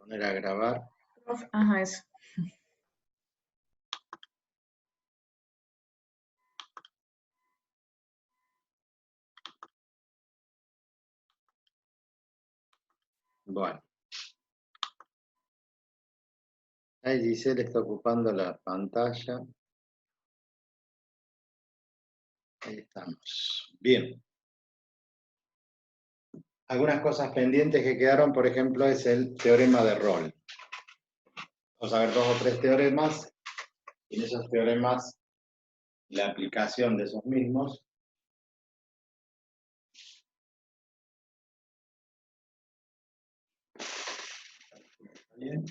Poner a grabar. Ajá, eso. Bueno. Ahí Giselle está ocupando la pantalla. Ahí estamos. Bien. Algunas cosas pendientes que quedaron, por ejemplo, es el teorema de Rolle. Vamos a ver 2 o 3 teoremas, y en esos teoremas la aplicación de esos mismos. Bien.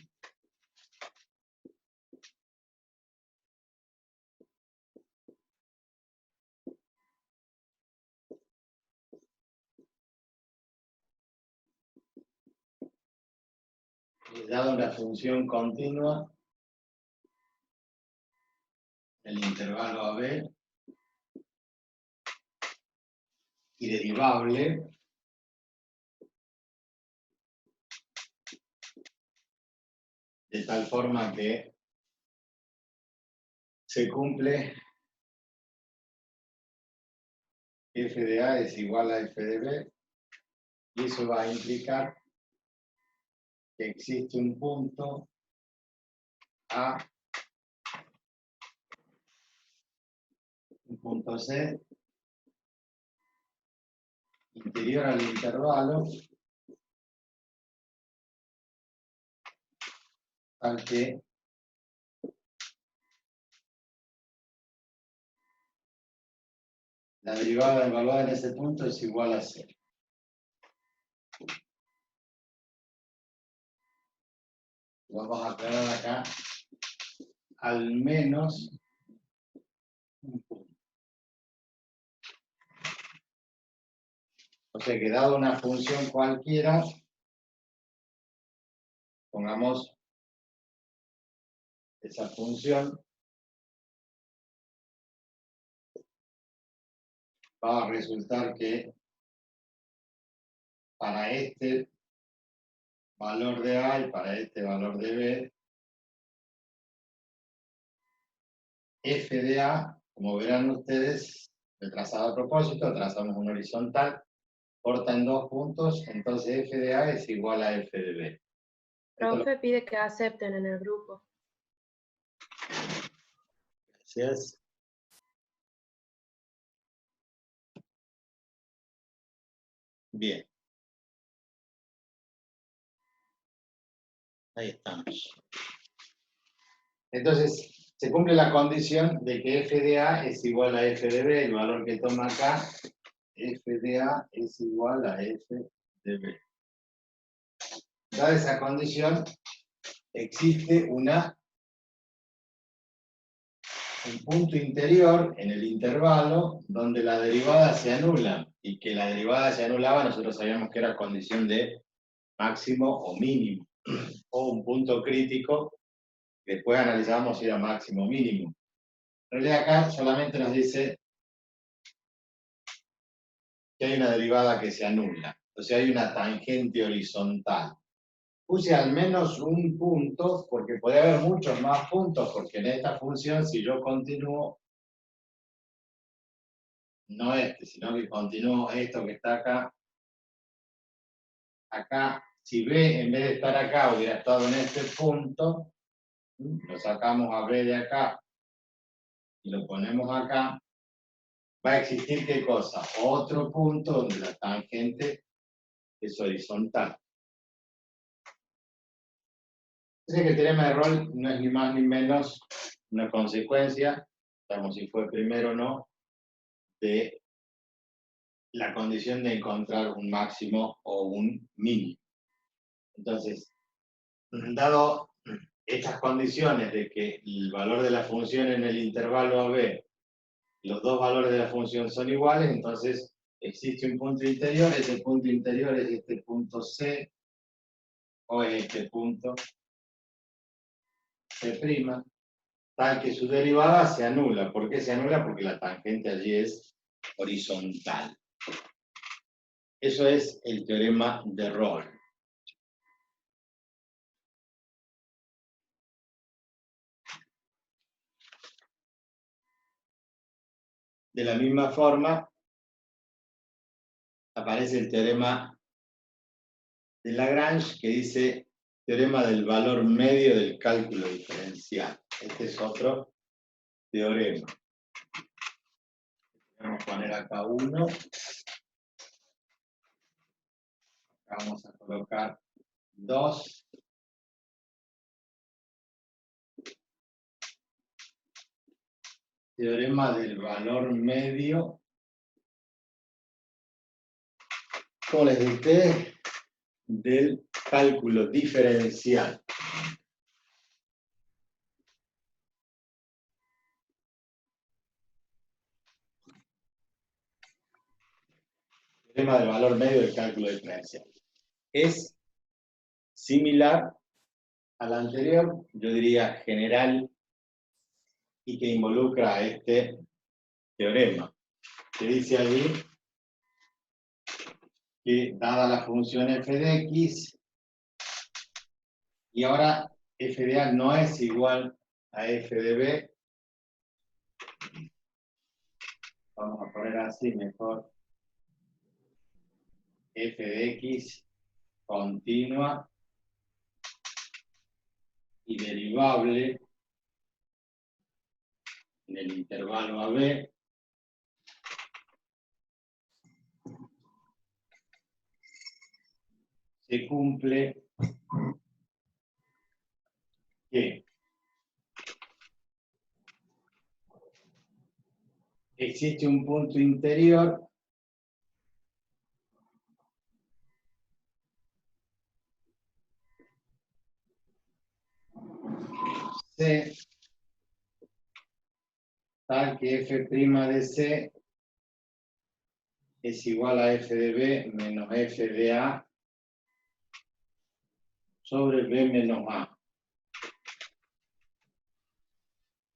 Y dado una función continua, el intervalo AB, y derivable, de tal forma que se cumple f de A es igual a f de B, y eso va a implicar que existe un punto A, un punto C, interior al intervalo, tal que la derivada evaluada en ese punto es igual a 0. Vamos a aclarar acá al menos un punto. O sea que dado una función cualquiera, pongamos esa función, va a resultar que para este valor de A y para este valor de B, f de A, como verán ustedes, he trazado a propósito, trazamos un horizontal, corta en 2 puntos, entonces f de A es igual a f de B. Profe pide que acepten en el grupo. Gracias. Bien. Ahí estamos. Entonces, se cumple la condición de que f de A es igual a f de B, el valor que toma acá, f de A es igual a f de B. Dada esa condición, existe un punto interior en el intervalo donde la derivada se anula, y que la derivada se anulaba, nosotros sabíamos que era condición de máximo o mínimo, o un punto crítico, después analizábamos si era máximo o mínimo. En realidad acá solamente nos dice que hay una derivada que se anula, o sea, hay una tangente horizontal. Puse al menos un punto, porque puede haber muchos más puntos, porque en esta función, si yo continúo, no este, sino que continúo esto que está acá, acá, si B en vez de estar acá hubiera estado en este punto, lo sacamos a B de acá y lo ponemos acá, va a existir ¿qué cosa? Otro punto donde la tangente es horizontal. Dice que el teorema de Rolle no es ni más ni menos una consecuencia, digamos si fue primero o no, de la condición de encontrar un máximo o un mínimo. Entonces, dado estas condiciones de que el valor de la función en el intervalo AB, los dos valores de la función son iguales, entonces existe un punto interior, ese punto interior es este punto C, o es este punto C', tal que su derivada se anula. ¿Por qué se anula? Porque la tangente allí es horizontal. Eso es el teorema de Rolle. De la misma forma, aparece el teorema de Lagrange que dice teorema del valor medio del cálculo diferencial. Este es otro teorema. Vamos a poner acá 1. Vamos a colocar 2. Teorema del valor medio. ¿Cómo les dije? Del cálculo diferencial. Teorema del valor medio del cálculo diferencial. Es similar al anterior, yo diría general, y que involucra a este teorema, que dice allí que dada la función f de x, y ahora f de a no es igual a f de b, vamos a poner así mejor, f de x continua y derivable en el intervalo AB, se cumple que existe un punto interior C tal que f' de C es igual a f de B menos f de A sobre B menos A.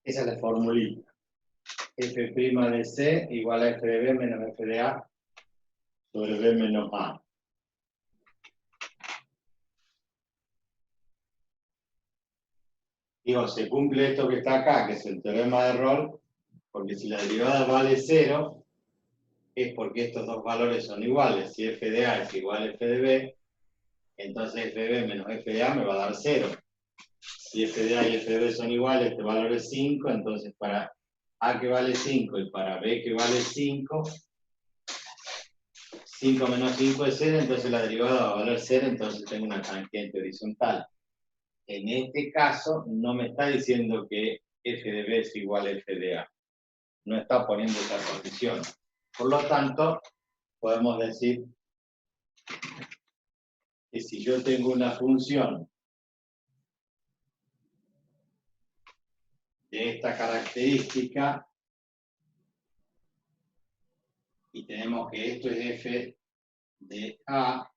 Esa es la formulita. F' de C igual a f de B menos f de A sobre B menos A. Digo, se cumple esto que está acá, que es el teorema de Rolle, porque si la derivada vale 0, es porque estos dos valores son iguales. Si f de A es igual a f de B, entonces f de B menos f de A me va a dar 0. Si f de A y f de B son iguales, este valor es 5, entonces para A que vale 5 y para B que vale 5, 5 menos 5 es 0, entonces la derivada va a valer 0, entonces tengo una tangente horizontal. En este caso, no me está diciendo que f de B es igual a f de A. No está poniendo esa condición. Por lo tanto, podemos decir que si yo tengo una función de esta característica, y tenemos que esto es f de A,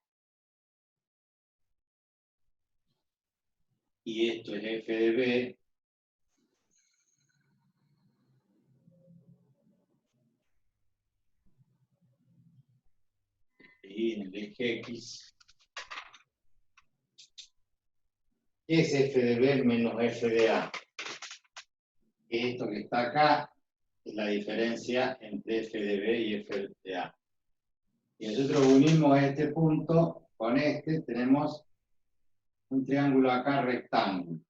y esto es f de B, y en el eje X, ¿qué es f de B menos f de A? Esto que está acá es la diferencia entre f de B y f de A. Si nosotros unimos este punto con este, tenemos un triángulo acá rectángulo.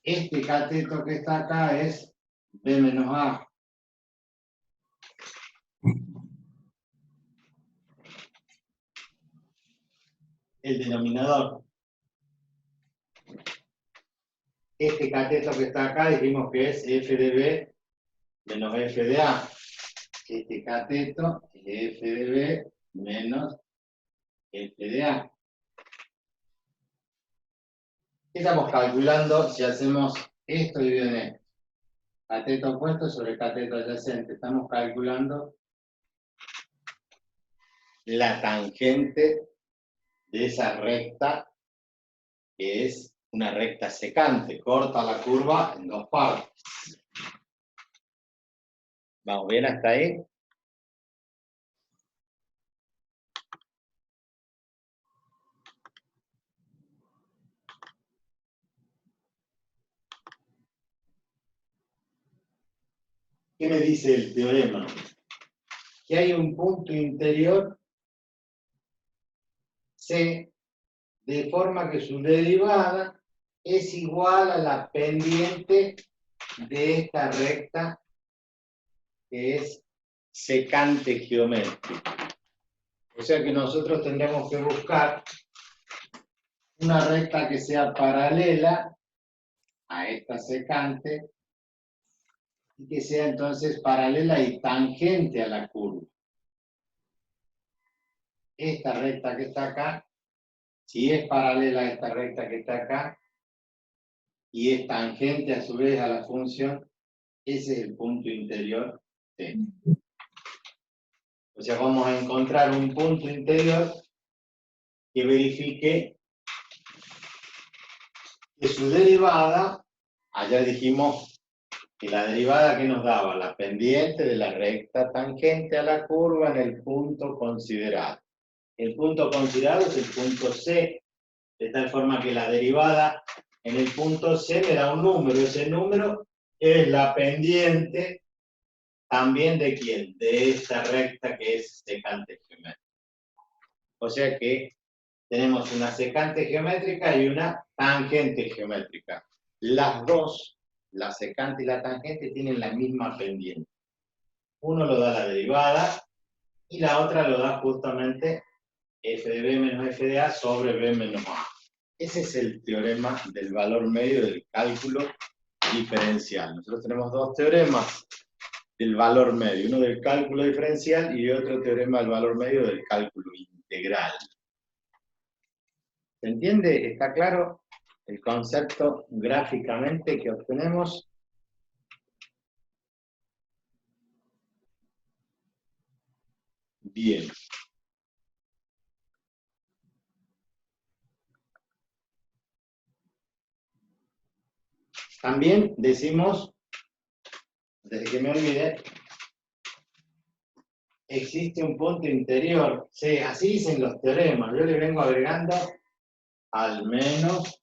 Este cateto que está acá es B menos A. El denominador. Este cateto que está acá dijimos que es f de B menos f de A. Este cateto es f de B menos f de A. ¿Qué estamos calculando si hacemos esto dividido en esto? Cateto opuesto sobre cateto adyacente. Estamos calculando la tangente de esa recta que es una recta secante, corta la curva en dos partes. ¿Vamos bien hasta ahí? ¿Qué me dice el teorema? Que hay un punto interior C, de forma que su derivada es igual a la pendiente de esta recta que es secante geométrica. O sea que nosotros tendremos que buscar una recta que sea paralela a esta secante y que sea entonces paralela y tangente a la curva. Esta recta que está acá, si es paralela a esta recta que está acá y es tangente a su vez a la función, ese es el punto interior T. O sea, vamos a encontrar un punto interior que verifique que su derivada, allá dijimos que la derivada que nos daba la pendiente de la recta tangente a la curva en el punto considerado. El punto considerado es el punto C, de tal forma que la derivada en el punto C me da un número. Ese número es la pendiente también de ¿quién? De esta recta que es secante geométrica. O sea que tenemos una secante geométrica y una tangente geométrica. Las dos, la secante y la tangente, tienen la misma pendiente. Uno lo da la derivada y la otra lo da justamente f de b menos f de a sobre b menos a. Ese es el teorema del valor medio del cálculo diferencial. Nosotros tenemos dos teoremas del valor medio, uno del cálculo diferencial y otro teorema del valor medio del cálculo integral. ¿Se entiende? ¿Está claro el concepto gráficamente que obtenemos? Bien. También decimos, desde que me olvidé, existe un punto interior. Sí, así dicen los teoremas. Yo le vengo agregando al menos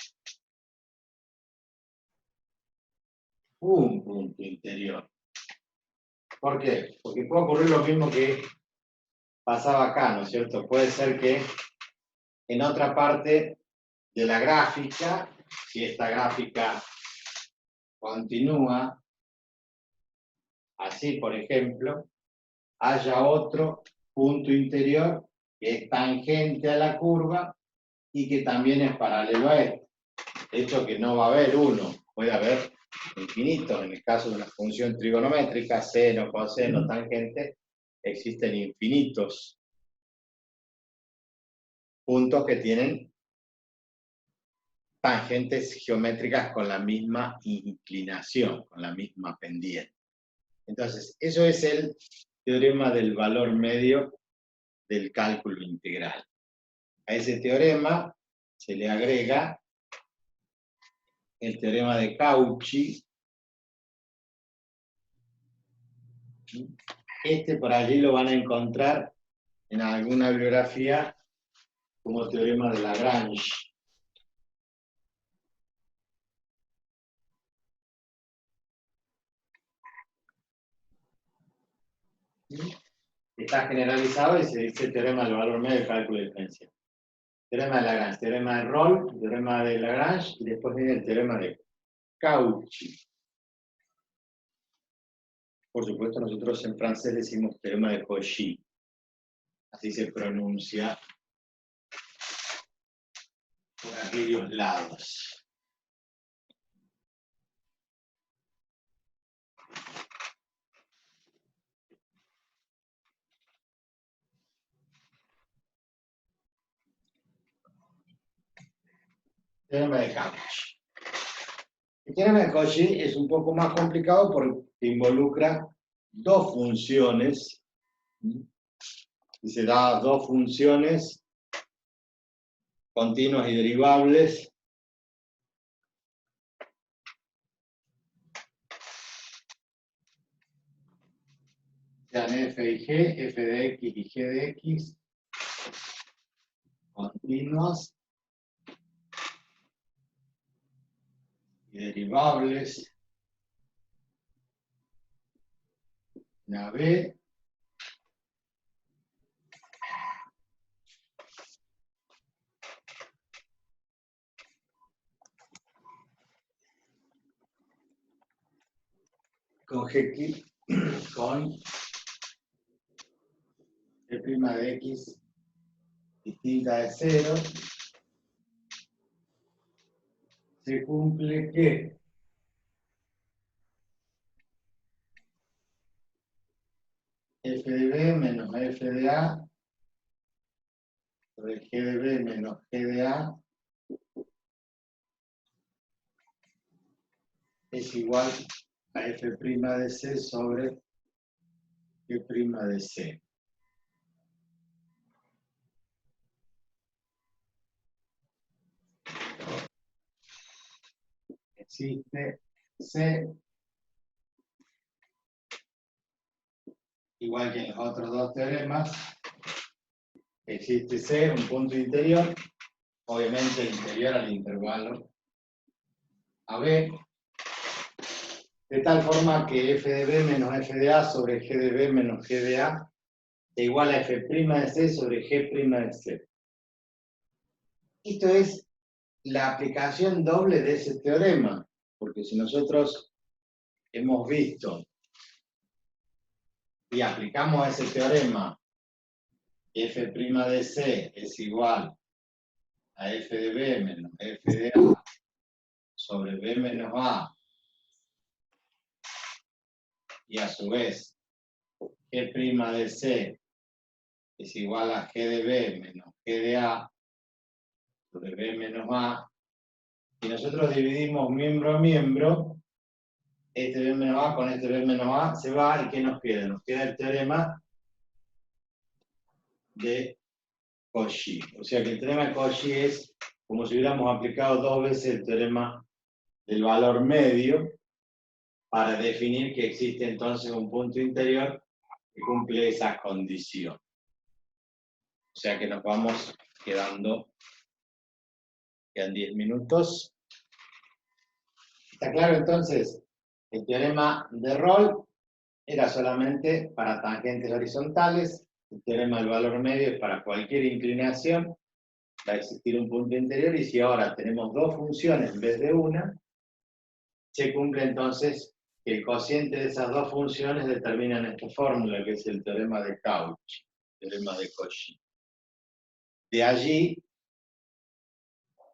un punto interior. ¿Por qué? Porque puede ocurrir lo mismo que pasaba acá, ¿no es cierto? Puede ser que en otra parte de la gráfica, si esta gráfica continúa así, por ejemplo, haya otro punto interior que es tangente a la curva y que también es paralelo a este. De hecho, que no va a haber uno, puede haber infinitos. En el caso de una función trigonométrica, seno, coseno, tangente, existen infinitos puntos que tienen tangentes geométricas con la misma inclinación, con la misma pendiente. Entonces, eso es el teorema del valor medio del cálculo integral. A ese teorema se le agrega el teorema de Cauchy. Este por allí lo van a encontrar en alguna bibliografía como teorema de Lagrange. Está generalizado y se dice teorema del valor medio del cálculo diferencial. Teorema de Lagrange, teorema de Rolle, teorema de Lagrange y después viene el teorema de Cauchy. Por supuesto, nosotros en francés decimos teorema de Cauchy. Así se pronuncia por aquellos lados. Teorema de Cauchy. El teorema de Cauchy es un poco más complicado porque involucra dos funciones. Y se da dos funciones continuas y derivables sean f y g, f de x y g de x, continuas y derivables una B con G con G' de X distinta de 0, se cumple que f de B menos f de A sobre G de B menos G de A es igual a f' de C sobre G' de C. Existe C, igual que en los otros dos teoremas, existe C, un punto interior, obviamente interior al intervalo AB, de tal forma que f de B menos f de A sobre G de B menos G de A es igual a f' de C sobre G' de C. Esto es la aplicación doble de ese teorema, porque si nosotros hemos visto y aplicamos ese teorema, f' de C es igual a f de B menos f de A sobre B menos A, y a su vez G' de C es igual a G de B menos G de A sobre B menos A, y nosotros dividimos miembro a miembro, este B menos A con este B menos A se va, ¿y qué nos queda? Nos queda el teorema de Cauchy. O sea que el teorema de Cauchy es como si hubiéramos aplicado dos veces el teorema del valor medio para definir que existe entonces un punto interior que cumple esa condición. O sea que nos vamos quedan 10 minutos. ¿Está claro entonces? El teorema de Rolle era solamente para tangentes horizontales, el teorema del valor medio es para cualquier inclinación, va a existir un punto interior, y si ahora tenemos dos funciones en vez de una, se cumple entonces que el cociente de esas dos funciones determina esta fórmula, que es el teorema de Cauchy, teorema de Cauchy. De allí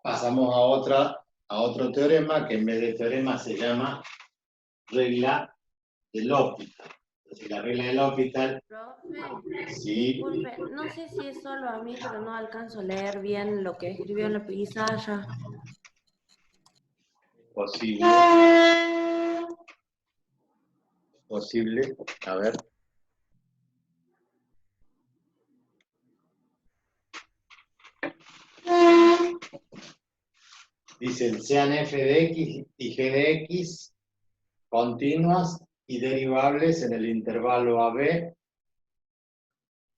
pasamos a otro teorema, que en vez de teorema se llama regla del L'Hopital. Entonces la regla del L'Hopital, Profe, sí, disculpe, no sé si es solo a mí, pero no alcanzo a leer bien lo que escribió en la pizarra. posible, a ver. Dicen, sean f de x y g de x continuas y derivables en el intervalo AB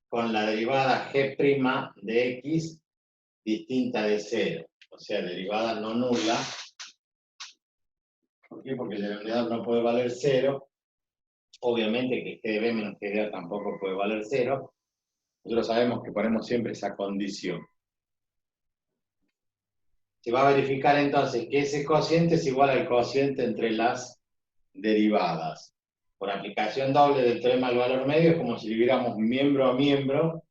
con la derivada g' de x distinta de 0. O sea, derivada no nula. ¿Por qué? Porque el denominador no puede valer 0. Obviamente que g de b menos g de a tampoco puede valer 0. Nosotros sabemos que ponemos siempre esa condición. Se va a verificar entonces que ese cociente es igual al cociente entre las derivadas. Por aplicación doble del teorema del valor medio es como si viéramos miembro a miembro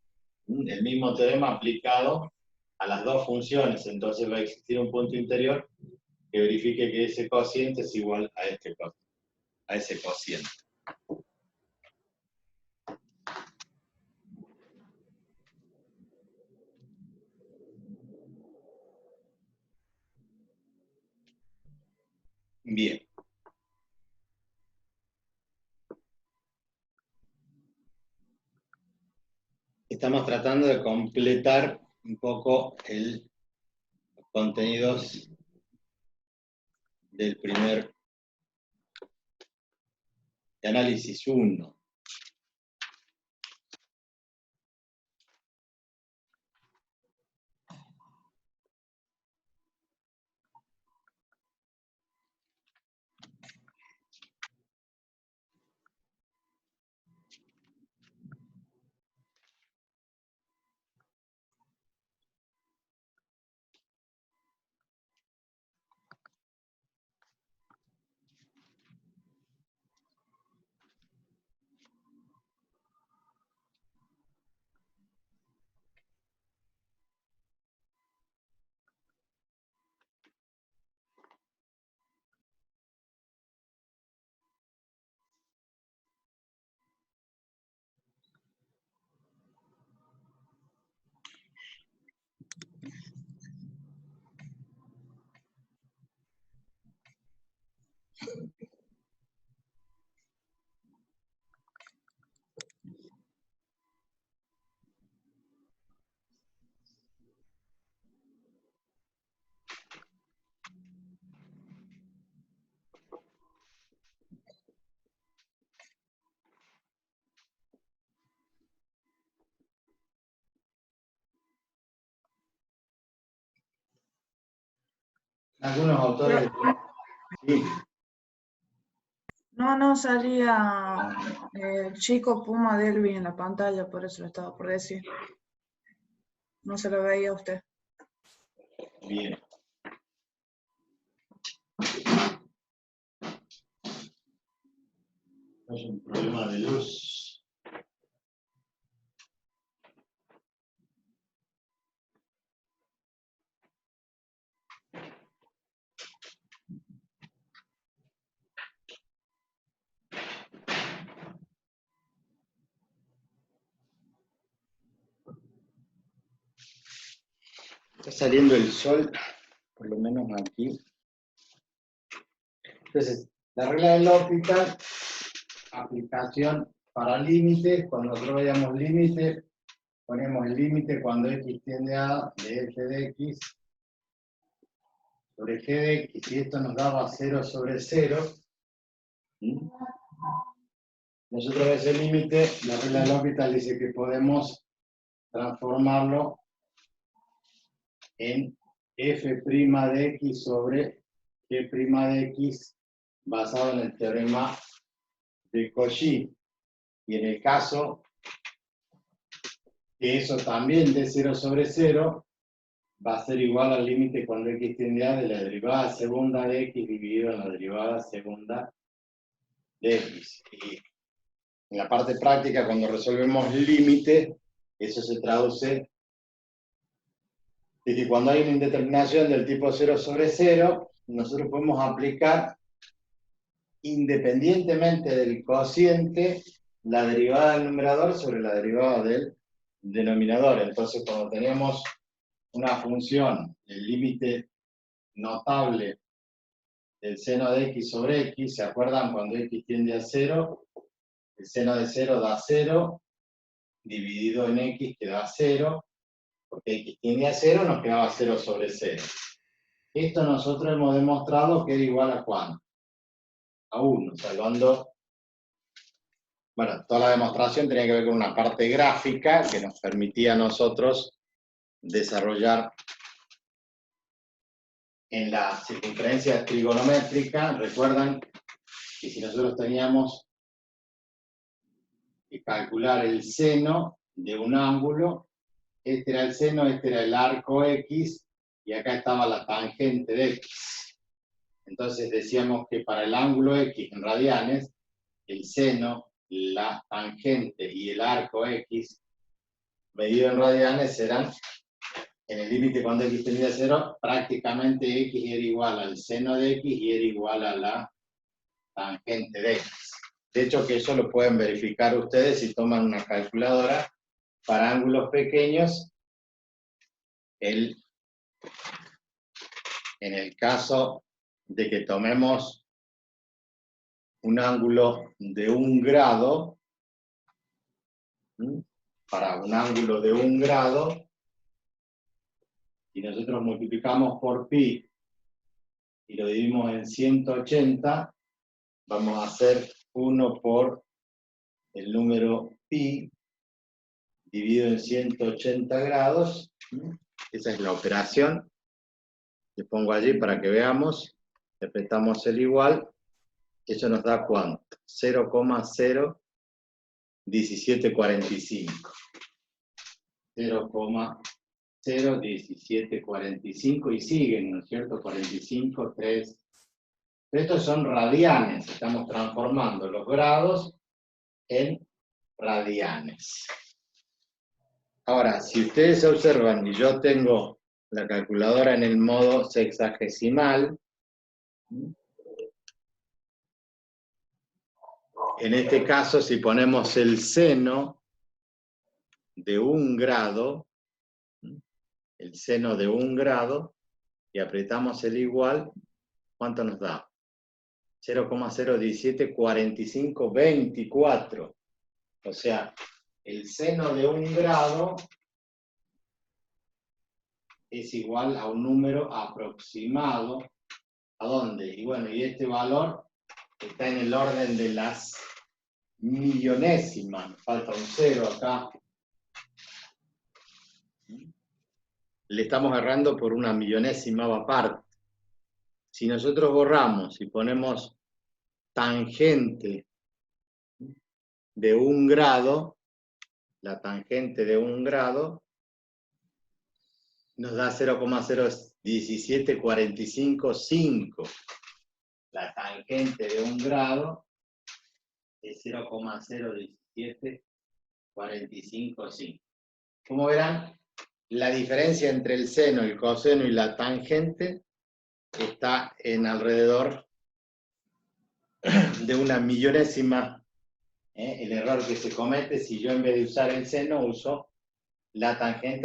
el mismo teorema aplicado a las dos funciones. Entonces va a existir un punto interior que verifique que ese cociente es igual a ese cociente. Bien. Estamos tratando de completar un poco los contenidos del primer de análisis 1. Algunos autores... Sí. No salía el chico Puma Delvi en la pantalla, por eso lo estaba por decir. No se lo veía a usted. Bien. No es un problema de luz. Está saliendo el sol, por lo menos aquí. Entonces, la regla del L'Hopital, aplicación para límites. Cuando nosotros veamos límites, ponemos el límite cuando x tiende a de f de x sobre g de x, y esto nos daba 0 sobre 0. Nosotros ese límite, la regla del L'Hopital dice que podemos transformarlo en f' de x sobre g' de x basado en el teorema de Cauchy. Y en el caso que eso también de 0 sobre 0 va a ser igual al límite cuando x tiende a de la derivada segunda de x dividido en la derivada segunda de x. Y en la parte práctica, cuando resolvemos límite, eso se traduce de que cuando hay una indeterminación del tipo 0 sobre 0, nosotros podemos aplicar, independientemente del cociente, la derivada del numerador sobre la derivada del denominador. Entonces, cuando tenemos una función, el límite notable del seno de x sobre x, ¿se acuerdan? Cuando x tiende a 0, el seno de 0 da 0, dividido en x que da 0, porque x tiende a 0 nos quedaba 0 sobre 0. Esto nosotros hemos demostrado que era igual a ¿cuánto? A 1, salvando... Bueno, toda la demostración tenía que ver con una parte gráfica que nos permitía a nosotros desarrollar en la circunferencia trigonométrica. Recuerdan que si nosotros teníamos que calcular el seno de un ángulo, este era el seno, este era el arco X, y acá estaba la tangente de X. Entonces decíamos que para el ángulo X en radianes, el seno, la tangente y el arco X, medido en radianes, eran, en el límite cuando X tendía a 0, prácticamente X era igual al seno de X y era igual a la tangente de X. De hecho, que eso lo pueden verificar ustedes si toman una calculadora para ángulos pequeños. En el caso de que tomemos un ángulo de 1 grado, para un ángulo de 1 grado, y nosotros multiplicamos por pi y lo dividimos en 180, vamos a hacer 1 por el número pi dividido en 180 grados. Esa es la operación. Le pongo allí para que veamos. Interpretamos el igual. Eso nos da ¿cuánto? 0,01745. 0,01745 y siguen, ¿no es cierto? 45, 3. Estos son radianes. Estamos transformando los grados en radianes. Ahora, si ustedes observan y yo tengo la calculadora en el modo sexagesimal, en este caso, si ponemos el seno de 1 grado, el seno de 1 grado, y apretamos el igual, ¿cuánto nos da? 0,0174524. O sea, el seno de 1 grado es igual a un número aproximado. ¿A dónde? Y bueno, y este valor está en el orden de las millonésimas. Falta un 0 acá. Le estamos errando por una millonésima parte. Si nosotros borramos y ponemos tangente de 1 grado, la tangente de 1 grado nos da 0,01745. La tangente de 1 grado es 0,01745. Como verán, la diferencia entre el seno, el coseno y la tangente está en alrededor de 1 millonésima. El error que se comete si yo en vez de usar el seno uso la tangente